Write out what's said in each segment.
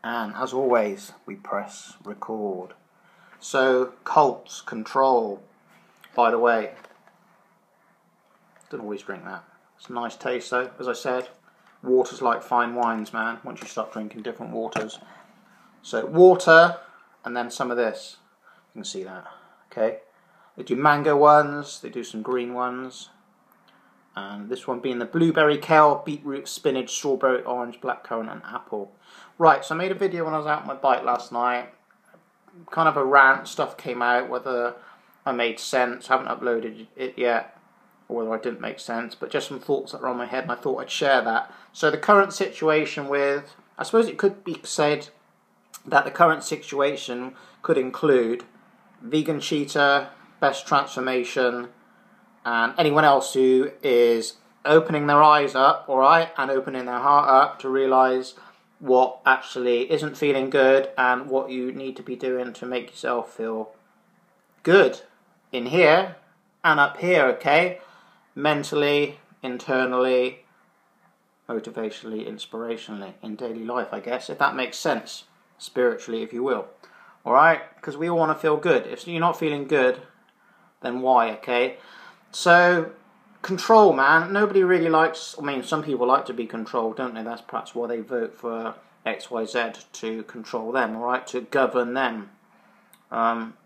And as always, we press record. So, Colt's Control. By the way, don't always drink that. It's a nice taste though, as I said. Water's like fine wines, man, once you start drinking different waters. So, water, and then some of this. You can see that, okay? They do mango ones, they do some green ones. And this one being the blueberry, kale, beetroot, spinach, strawberry, orange, blackcurrant and apple. Right, so I made a video when I was out on my bike last night. Kind of a rant, stuff came out, whether I made sense, haven't uploaded it yet, or whether I didn't make sense, but just some thoughts that were on my head and I thought I'd share that. So the current situation with, I suppose it could be said that the current situation could include vegan cheater, best transformation, and anyone else who is opening their eyes up, alright, and opening their heart up to realise what actually isn't feeling good and what you need to be doing to make yourself feel good in here and up here, okay? Mentally, internally, motivationally, inspirationally, in daily life, I guess, if that makes sense. Spiritually, if you will. Alright? Because we all want to feel good. If you're not feeling good, then why, okay? So, control, man. Nobody really likes, I mean, some people like to be controlled, don't they? That's perhaps why they vote for XYZ, to control them, alright? To govern them.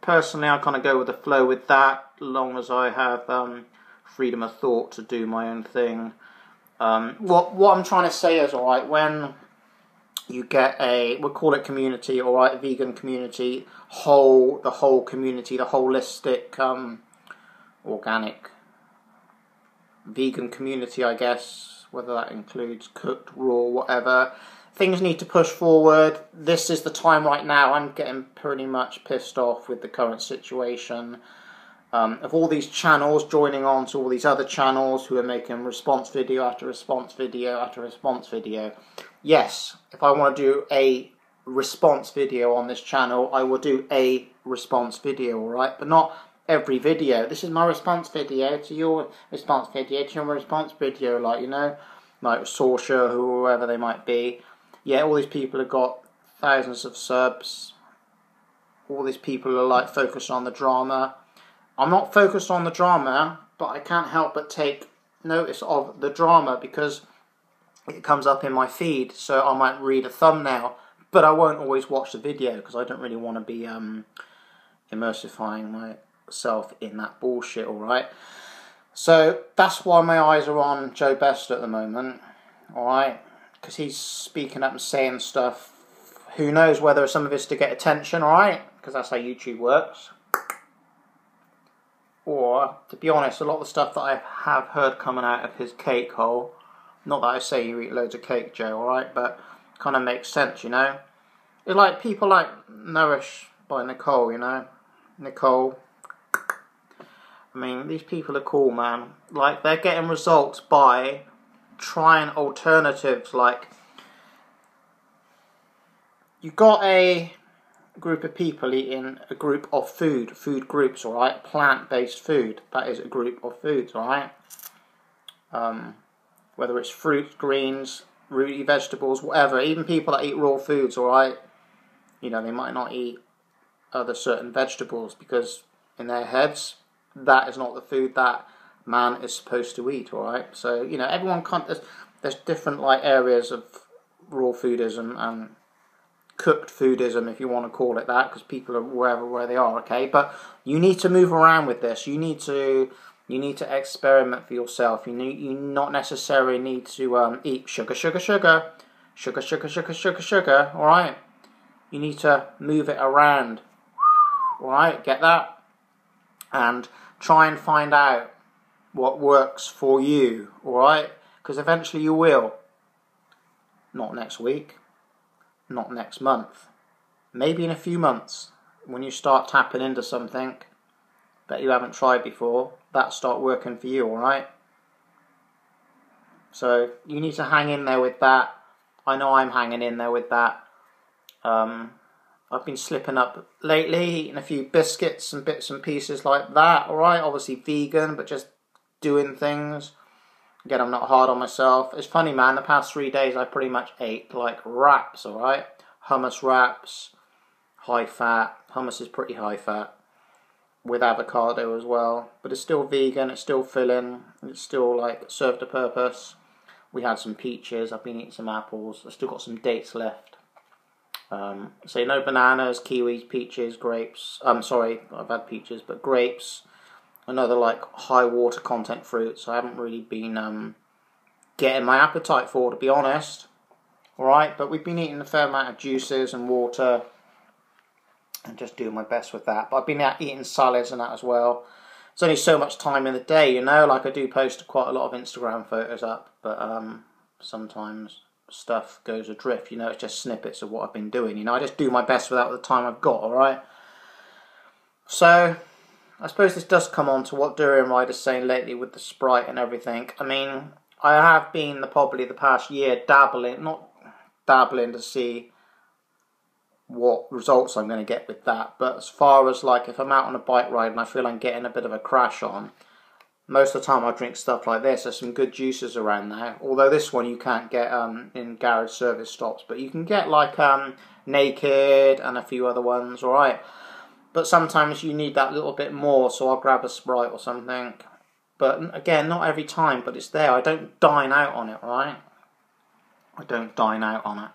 Personally, I kind of go with the flow with that, as long as I have freedom of thought to do my own thing. What I'm trying to say is, alright, when you get a, we'll call it community, alright, vegan community, the whole community, the holistic, organic, vegan community, I guess, whether that includes cooked, raw, whatever. Things need to push forward. This is the time right now. I'm getting pretty much pissed off with the current situation of all these channels joining on to all these other channels who are making response video after response video after response video. Yes, if I want to do a response video on this channel, I will do a response video, alright? But not every video. This is my response video to your response video to your response video, like, you know, like Saoirse, whoever they might be. Yeah, all these people have got thousands of subs. All these people are like focused on the drama. I'm not focused on the drama, but I can't help but take notice of the drama because it comes up in my feed, so I might read a thumbnail, but I won't always watch the video because I don't really want to be immersifying myself in that bullshit, alright? So that's why my eyes are on Joe Best at the moment, alright? Because he's speaking up and saying stuff. Who knows whether some of it's to get attention, alright? Because that's how YouTube works. Or, to be honest, a lot of the stuff that I have heard coming out of his cake hole, not that I say you eat loads of cake, Joe, alright? But kind of makes sense, you know? It's like people like Nourish by Nicole, you know? Nicole. I mean, these people are cool, man. Like, they're getting results by trying alternatives. Like, you got a group of people eating a group of food groups, alright? Plant-based food. That is a group of foods, alright? Whether it's fruits, greens, rooty vegetables, whatever. Even people that eat raw foods, alright? You know, they might not eat other certain vegetables because in their heads, that is not the food that man is supposed to eat, alright? So, you know, everyone can't, there's different like areas of raw foodism and cooked foodism, if you want to call it that, because people are where they are, okay? But you need to move around with this. You need to experiment for yourself. You not necessarily need to eat sugar, alright? You need to move it around, alright? Get that? And try and find out what works for you, alright? Because eventually you will. Not next week. Not next month. Maybe in a few months, when you start tapping into something that you haven't tried before, that start working for you, alright? So, you need to hang in there with that. I know I'm hanging in there with that. I've been slipping up lately, eating a few biscuits and bits and pieces like that, alright? Obviously vegan, but just doing things. Again, I'm not hard on myself. It's funny, man, the past 3 days I pretty much ate like wraps, alright? hummus wraps, high fat. Hummus is pretty high fat, with avocado as well. But it's still vegan, it's still filling, it's still like served a purpose. We had some peaches, I've been eating some apples, I've still got some dates left. So no bananas, kiwis, peaches, grapes. Sorry, I've had peaches, but grapes. Another like high water content fruits. I haven't really been getting my appetite for, to be honest. Alright, but we've been eating a fair amount of juices and water and just doing my best with that. But I've been eating salads and that as well. There's only so much time in the day, you know, like I do post quite a lot of Instagram photos up, but sometimes stuff goes adrift, you know, it's just snippets of what I've been doing, you know, I just do my best without the time I've got, alright? So, I suppose this does come on to what Durianrider's saying lately with the Sprite and everything. I mean, I have been probably the past year not dabbling to see what results I'm going to get with that, but as far as like if I'm out on a bike ride and I feel I'm getting a bit of a crash on, most of the time I drink stuff like this. There's some good juices around now, although this one you can't get in garage service stops, but you can get like Naked and a few other ones, alright? But sometimes you need that little bit more, so I'll grab a Sprite or something. But again, not every time, but it's there. I don't dine out on it, right? I don't dine out on it.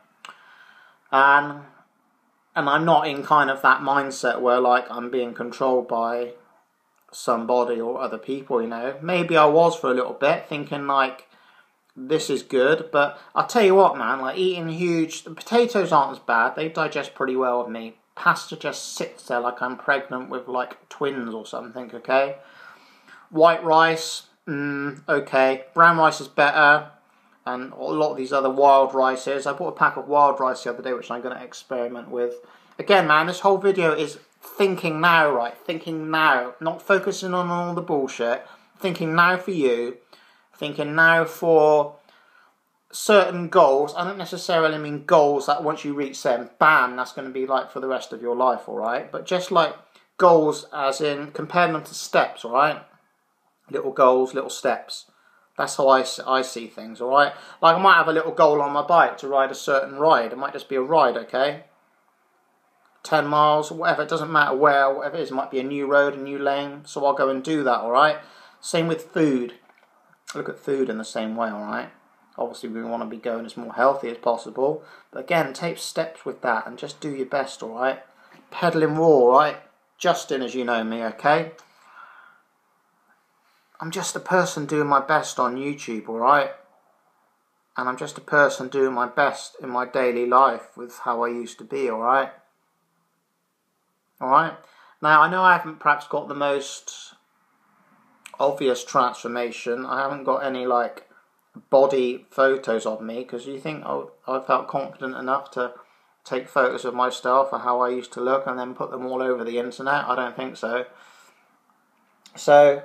And I'm not in kind of that mindset where like I'm being controlled by somebody or other people, you know. Maybe I was for a little bit, thinking like, this is good, but I'll tell you what, man, like eating the potatoes aren't as bad, they digest pretty well with me. Pasta just sits there like I'm pregnant with like twins or something, okay? White rice, okay. Brown rice is better, and a lot of these other wild rices. I bought a pack of wild rice the other day, which I'm going to experiment with. Again, man, this whole video is thinking now, right? Thinking now, not focusing on all the bullshit. Thinking now for you. Thinking now for certain goals. I don't necessarily mean goals that once you reach them, bam, that's going to be like for the rest of your life, alright? But just like goals as in comparing them to steps, alright? Little goals, little steps. That's how I see things, alright? Like I might have a little goal on my bike to ride a certain ride. It might just be a ride, okay? 10 miles, whatever, it doesn't matter where, whatever it is. It might be a new road, a new lane, so I'll go and do that, alright? Same with food. Look at food in the same way, alright? Obviously we want to be going as more healthy as possible, but again, take steps with that and just do your best, alright? Peddling raw, alright? Justin, as you know me, okay? I'm just a person doing my best on YouTube, alright? And I'm just a person doing my best in my daily life with how I used to be, alright? Alright? Now, I know I haven't perhaps got the most obvious transformation. I haven't got any, like, body photos of me, because you think, oh, I felt confident enough to take photos of myself or how I used to look and then put them all over the internet. I don't think so. So,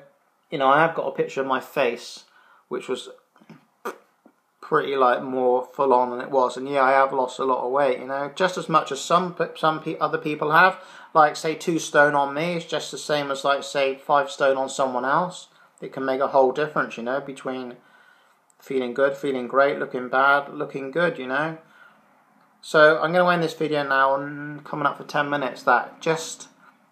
you know, I have got a picture of my face, which was pretty like more full on than it was, and yeah, I have lost a lot of weight, you know, just as much as some other people have. Like say 2 stone on me is just the same as like say 5 stone on someone else. It can make a whole difference, you know, between feeling good, feeling great, looking bad, looking good, you know. So I'm going to end this video now and coming up for 10 minutes. That just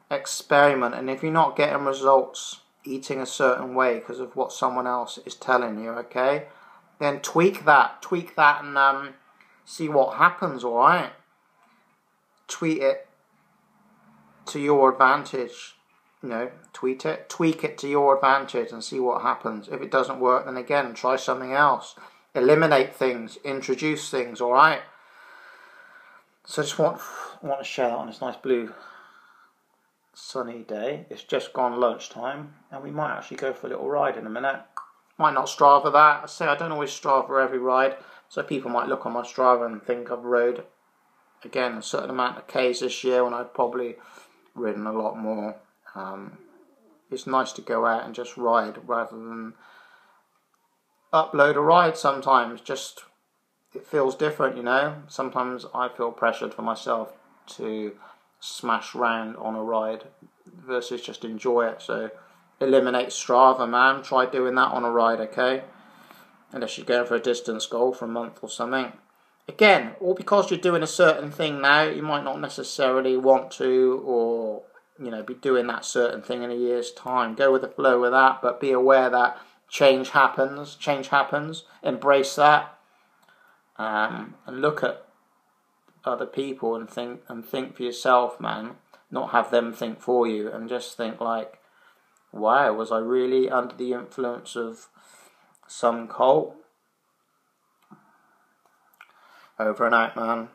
experiment, and if you're not getting results eating a certain way because of what someone else is telling you, okay, then tweak that and see what happens, alright? Tweak it to your advantage, you know, tweak it to your advantage and see what happens. If it doesn't work, then again, try something else. Eliminate things, introduce things, alright? So I just want to share that on this nice blue sunny day. It's just gone lunchtime, and we might actually go for a little ride in a minute. Might not Strava that. I say I don't always Strava every ride, so people might look on my Strava and think I've rode, again, a certain amount of Ks this year when I've probably ridden a lot more. It's nice to go out and just ride rather than upload a ride sometimes. Just, it feels different, you know. Sometimes I feel pressured for myself to smash round on a ride versus just enjoy it. So eliminate Strava, man. Try doing that on a ride, okay? Unless you're going for a distance goal for a month or something. again, all because you're doing a certain thing now, you might not necessarily want to, or be doing that certain thing in a year's time. Go with the flow with that, but be aware that change happens. Change happens. Embrace that, and look at other people and think for yourself, man. Not have them think for you, and just think like, wow, was I really under the influence of some cult? Over and out, man.